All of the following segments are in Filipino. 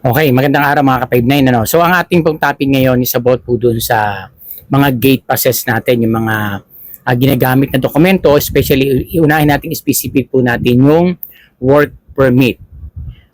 Okay, magandang araw mga ka-59 ano. So ang ating pong topic ngayon is about po dun sa mga gate passes natin, yung mga ginagamit na dokumento, especially iunahin natin specific po natin yung work permit.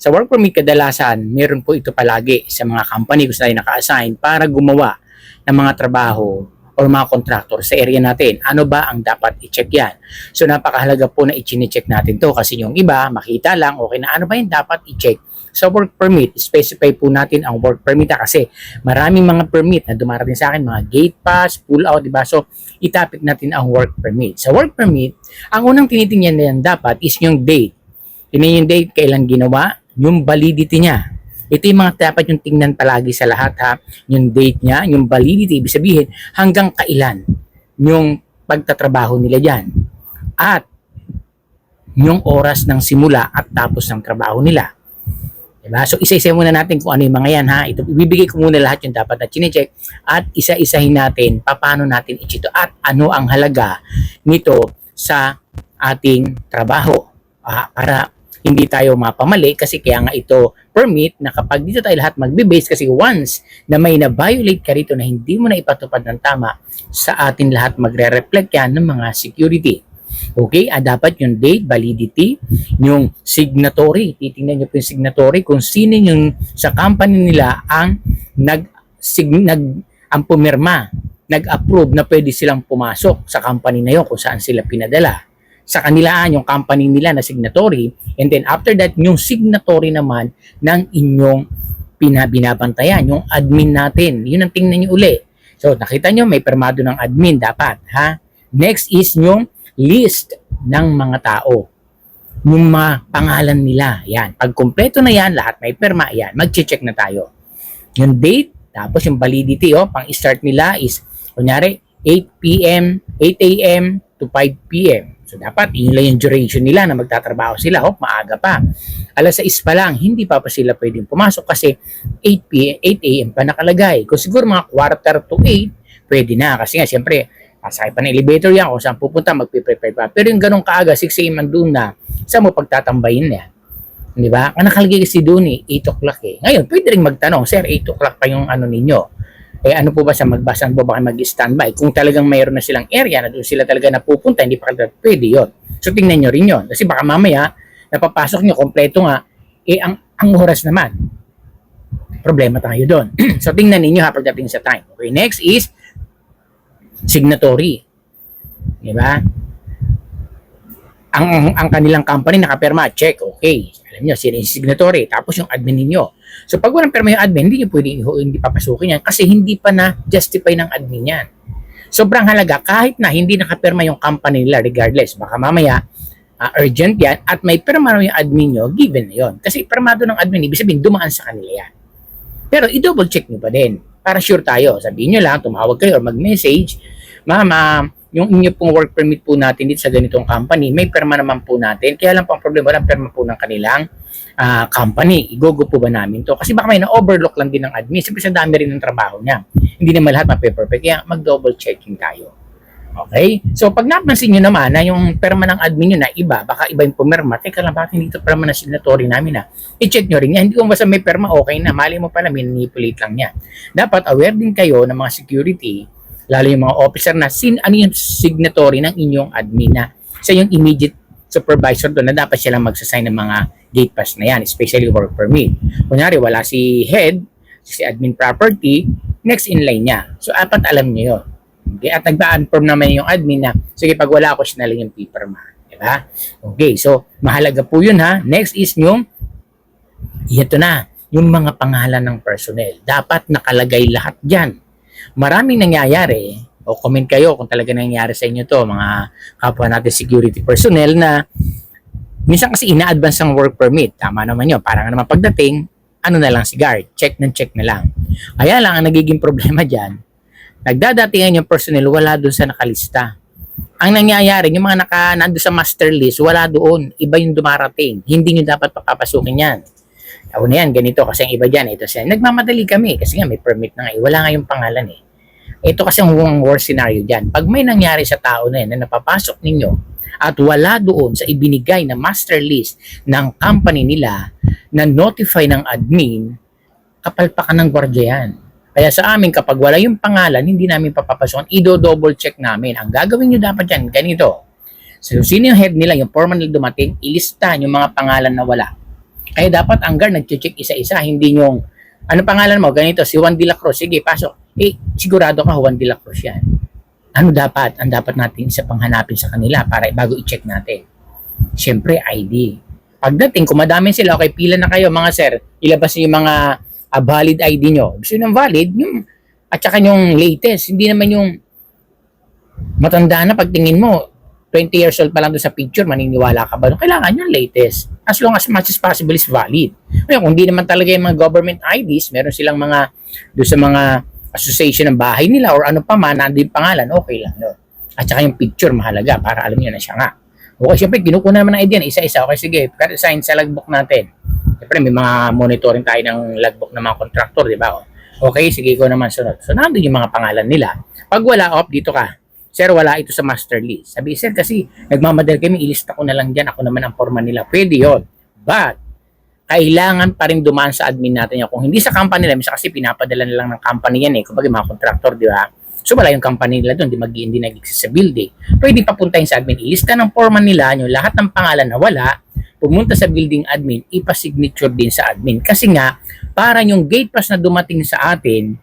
Sa work permit kadalasan, meron po ito palagi sa mga company kung saan naka-assign para gumawa ng mga trabaho o mga contractor sa area natin. Ano ba ang dapat i-check yan? So napakahalaga po na i-check natin to kasi yung iba makita lang okay na ano ba yung dapat i-check sa work permit. Specify po natin ang work permit kasi maraming mga permit na dumarating sa akin, mga gate pass, pull out, diba? So itapik natin ang work permit. Sa work permit, ang unang tinitingnan na yan dapat is yung date. Tingnan yung date, kailan ginawa, yung validity niya. Ito yung mga dapat yung tingnan palagi sa lahat ha. Yung date niya, yung validity, ibig sabihin hanggang kailan yung pagtatrabaho nila dyan. At yung oras ng simula at tapos ng trabaho nila. Diba? So isa-isa muna natin kung ano yung mga yan ha. Ito, ibibigay ko muna lahat yung dapat na chinecheck at isa-isahin natin paano natin ichito at ano ang halaga nito sa ating trabaho. Para hindi tayo mapamali kasi kaya nga ito permit na kapag dito tayo lahat magbe-base kasi once na may na-violate ka rito na hindi mo na ipatupad ng tama sa atin lahat magre-reflect yan ng mga security. Okay, dapat yung date, validity, yung signatory. Titingnan nyo po yung signatory kung sino yung sa company nila ang ang pumirma, nag-approve na pwede silang pumasok sa company na yun kung saan sila pinadala. Sa kanila yung company nila na signatory, and then after that yung signatory naman ng inyong binabantayan, yung admin natin. Yun ang tingnan nyo uli. So nakita nyo may permado ng admin dapat ha. Next is yung list ng mga tao, yung mga pangalan nila. Yan, pag kumpleto na yan, lahat may perma, yan, mag-check na tayo. Yung date, tapos yung validity, pang-start nila is kunyari 8 p.m., 8 a.m. to 5 p.m. So dapat yun lang yung duration nila na magtatrabaho sila. Maaga pa. Alas 6 pa lang, hindi pa sila pwedeng pumasok kasi 8 a.m. pa nakalagay. Kung siguro mga quarter to 8, pwede na. Kasi nga, siyempre, pasakay pa ng elevator yan. Kung saan pupunta, magpiprepare pa. Pero yung ganong kaaga, 6 a.m. andun na, saan mo pagtatambayin niya? Di ba? Ang nakalagay kasi doon 8 o'clock eh. Ngayon, pwede rin magtanong, sir, 8 o'clock pa yung ano ninyo. Ano po ba sa magbasan po ba mag-standby? Kung talagang mayroon na silang area na doon sila talaga napupunta, hindi pa pwede yun. So tingnan nyo rin yun. Kasi baka mamaya, napapasok nyo, kompleto nga, ang oras naman. Problema tayo doon. So tingnan ninyo pagdating sa time. Okay, next is signatory. Diba? Ang kanilang company nakaperma, check, okay. Alam nyo, sila yung signatory. Tapos yung admin ninyo. So pag walang perma yung admin, hindi nyo pwede hindi papasukin yan kasi hindi pa na-justify ng admin yan. Sobrang halaga kahit na hindi nakaperma yung company nila regardless. Baka mamaya, urgent yan at may perma yung admin nyo, given na yun. Kasi permado ng admin, ibig sabihin dumaan sa kanila yan. Pero i-double check nyo pa din para sure tayo. Sabihin nyo lang, tumawag kayo or mag-message, mama, yung inyo pong work permit po natin dito sa ganitong company, may perma naman po natin. Kaya lang po ang problema, walang perma po ng kanilang company. Igogo po ba namin to? Kasi baka may na-overlook lang din ng admin. Siyempre sa dami rin ng trabaho niya. Hindi naman lahat mape-perfect. Kaya mag-double checking tayo. Okay? So pag napansin nyo naman na yung perma ng admin nyo na iba, baka iba yung pumirma, teka lang, bakit hindi ito perma na signatory namin na? I-check nyo rin yan. Hindi kung basta may perma, okay na. Mali mo pala, manipulate lang niya. Dapat aware din kayo ng mga security, lalo yung mga officer na ano yung signatory ng inyong admin na sa yung immediate supervisor doon na dapat sila magsasign ng mga gate pass na yan, especially work permit. Kunyari, wala si head, si admin property, next in line niya. So, apat alam niyo yun. Okay? At nagpa-confirm naman yung admin na, sige, pag wala ako, siya na lang yung paperma. Diba? Okay, so, mahalaga po yun ha. Next is yung, ito na, yung mga pangalan ng personnel. Dapat nakalagay lahat dyan. Maraming nangyayari, o comment kayo kung talaga nangyayari sa inyo to, mga kapwa natin security personnel na minsan kasi ina-advance ang work permit. Tama naman yun. Parang naman pagdating, ano na lang si guard, check na lang. Kaya lang, ang nagiging problema dyan, nagdadatingan yung personnel, wala doon sa nakalista. Ang nangyayari, yung mga nando sa master list, wala doon. Iba yung dumarating. Hindi nyo dapat papapasukin yan. Ako na yan, ganito kasi ang iba dyan. Ito siya. Nagmamadali kami kasi nga may permit na nga. Wala nga yung pangalan eh. Ito kasi ang worst scenario dyan. Pag may nangyari sa tao na yan na napapasok ninyo at wala doon sa ibinigay na master list ng company nila na notify ng admin kapalpakan ng gwardiya yan. Kaya sa amin, kapag wala yung pangalan, hindi namin papapasokan, i-double check namin. Ang gagawin nyo dapat yan, ganito. So, sino yung head nila, yung foreman nila dumating, ilista yung mga pangalan na wala. Kaya dapat ang guard nag-check isa-isa, hindi yung, ano pangalan mo, ganito, si Juan de la Cruz, sige, pasok. Sigurado ka, Juan de la Cruz yan. Ano dapat? Ang dapat natin isa pang hanapin sa kanila para bago i-check natin. Siyempre, ID. Pagdating, kung madami sila, okay, pila na kayo, mga sir, ilabas niyo yung mga valid ID nyo. Gusto nyo ng valid, yung, at saka yung latest. Hindi naman yung matanda na pagtingin mo, 20 years old pa lang doon sa picture, maniniwala ka ba? Kailangan yung latest. As long as much as possible is valid. Kaya kung hindi naman talaga yung mga government IDs, meron silang mga, doon sa mga association ng bahay nila or ano pa man, nandun yung pangalan, okay lang. No? At saka yung picture, mahalaga para alam nyo na siya nga. Okay, syempre, kinukuha naman ng ID yan, isa-isa. Okay, sige, sign sa logbook natin. Siyempre, may mga monitoring tayo ng logbook ng mga contractor, di ba? Okay, sige ko naman sunod. So, nandun yung mga pangalan nila. Pag wala, dito ka. Sir, wala ito sa master list. Sabi, sir, kasi nagmamadali kami, ilista ko na lang dyan. Ako naman ang forma nila. Pwede yun. But, kailangan pa rin dumaan sa admin natin yan. Kung hindi sa company nila, kasi pinapadala na lang ng company yan eh. Kung mga contractor, di ba? So, wala yung company nila doon. Hindi nag-exist sa building. Pwede papuntahin sa admin. Ilista ng forma nila, yung lahat ng pangalan na wala, pumunta sa building admin, ipa-signature din sa admin. Kasi nga, para yung gate pass na dumating sa atin,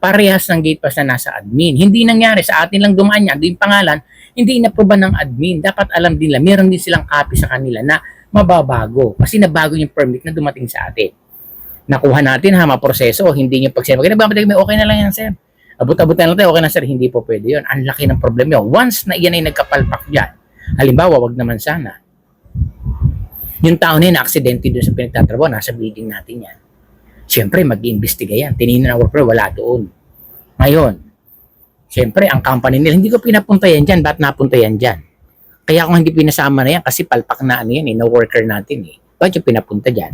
parehas ng gate pass na nasa admin. Hindi nangyari, sa atin lang dumaan niya, yung pangalan, hindi inaproban ng admin. Dapat alam din nila, meron din silang copy sa kanila na mababago. Kasi nabago yung permit na dumating sa atin. Nakuha natin maproseso, hindi yung pag-sinabi, nagmamadali, okay na lang yan, sir. Abot-abot na lang tayo, okay na, sir, hindi po pwede yun. Ang laki ng problema yun. Once na iyan ay nagkapalpak dyan, halimbawa, wag naman sana. Yung tao na yun, na-aksidente doon sa pinagtatrabaho, nasa building natin yan. Siyempre, mag-iimbestiga yan. Tinignan ng worker, wala doon. Ngayon, siyempre, ang company nila, hindi ko pinapunta yan dyan. Ba't napunta yan dyan? Kaya kung hindi pinasama na yan, kasi palpak na ano yan, na worker natin eh. Ba't yung pinapunta dyan?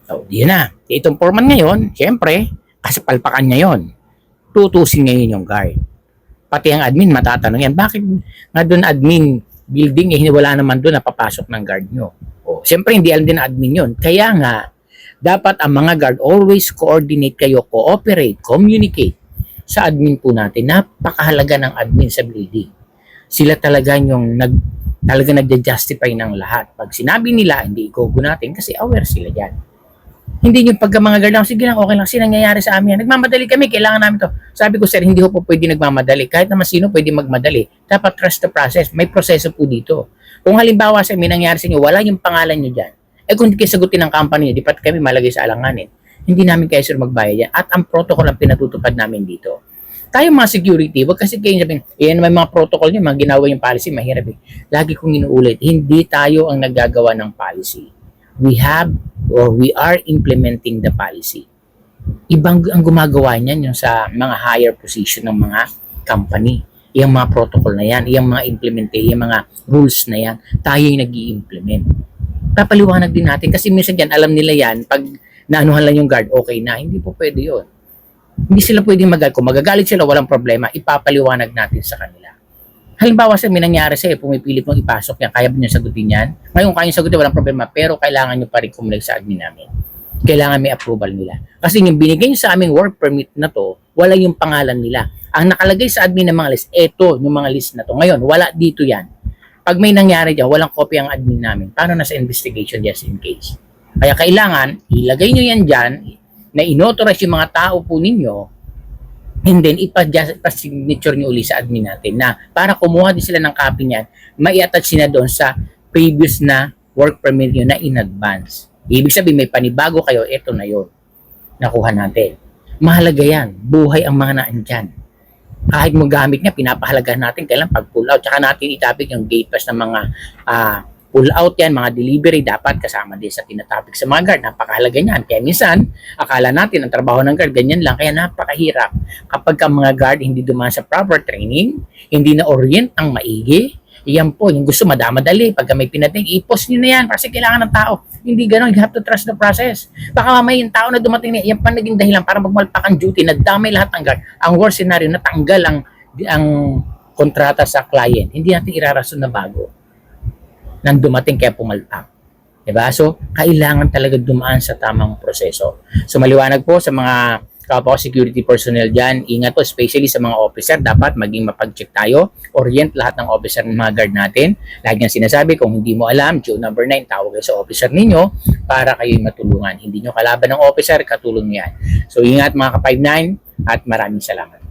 So, di na. Itong foreman ngayon, siyempre, kasi palpakan niya yon. Tutusin ngayon yung guard. Pati ang admin, matatanong yan. Bakit nga doon admin building, wala naman doon napapasok ng guard nyo? Siyempre, hindi alam din ng admin yun. Kaya nga, dapat ang mga guard always coordinate kayo, cooperate, communicate sa admin po natin. Napakahalaga ng admin sa building. Sila talaga yung talaga nagja-justify ng lahat. Pag sinabi nila, hindi igugo natin kasi aware sila dyan. Hindi yung pagka mga guard lang, sige lang, okay lang, kasi nangyayari sa amin. Nagmamadali kami, kailangan namin to. Sabi ko, sir, hindi po pwede nagmamadali. Kahit naman sino pwede magmadali. Dapat trust the process. May proseso po dito. Kung halimbawa sa may nangyari sa inyo, wala yung pangalan nyo dyan. Kung hindi kayo sagutin ng company nyo, di ba't kami malagay sa alanganin? Hindi namin kayo sir magbayad yan. At ang protocol ang pinatutupad namin dito. Tayo mga security, wag kasi kayo sabihin, yan may mga protocol nyo, mga ginawa yung policy, mahirap eh. Lagi kong inuulit, hindi tayo ang naggagawa ng policy. We are implementing the policy. Ibang ang gumagawa niyan yung sa mga higher position ng mga company. Yung mga protocol na yan, yung mga implementation, yung mga rules na yan, tayo yung nag-i-implement. Papaliwanag din natin kasi minsan dyan, alam nila yan, pag naanuhan lang yung guard, okay na, hindi po pwede yun. Hindi sila pwedeng magalit. Kung magagalit sila, walang problema, ipapaliwanag natin sa kanila. Halimbawa sa may nangyari sa'yo, pumipilit mong ipasok yan, kaya ba nyo sagutin yan? Ngayon, kaya nyo sagutin, walang problema, pero kailangan nyo pa rin kumulag sa admin namin. Kailangan may approval nila. Kasi yung binigay nyo sa aming work permit na to, wala yung pangalan nila. Ang nakalagay sa admin ng mga list, eto yung mga list na to. Ngayon, wala dito yan. Pag may nangyari dyan, walang copy ang admin namin. Paano na sa investigation just in case? Kaya kailangan, ilagay nyo yan dyan, na inauthorize yung mga tao po ninyo, and then ipa-signature nyo uli sa admin natin na para kumuha din sila ng copy niyan, mai-attach na doon sa previous na work permit nyo na in advance. Ibig sabihin, may panibago kayo, eto na yon nakuha natin. Mahalaga yan. Buhay ang mga naandyan. Kahit mo gamit niya, pinapahalagahan natin kailan pag pull out. Tsaka natin itapik yung gate pass ng mga pull out yan, mga delivery, dapat kasama din sa tinatapik sa mga guard. Napakahalaga niyan. Kaya minsan, akala natin ang trabaho ng guard, ganyan lang. Kaya napakahirap. Kapag ang mga guard hindi dumaan sa proper training, hindi na orient ang maigi, yan po, yung gusto madamadali. Pagka may pinating, i-post nyo na yan kasi kailangan ng tao. Hindi ganun, you have to trust the process. Baka mamaya yung tao na dumating na, yan pa naging dahilan para magmalpak ang duty, nagdamay lahat ng guard. Ang worst scenario, natanggal ang kontrata sa client. Hindi natin irarason na bago nang dumating kaya pumalpak. Diba? So, kailangan talaga dumaan sa tamang proseso. So, maliwanag po sa mga kapwa security personnel dyan, ingat po, especially sa mga officer, dapat maging mapag-check tayo, orient lahat ng officer ng mga guard natin. Lagi niyang sinasabi, kung hindi mo alam, June number 9, tawag kayo sa officer ninyo para kayo matulungan. Hindi nyo kalaban ng officer, katulong yan. So, ingat mga ka-59 at maraming salamat.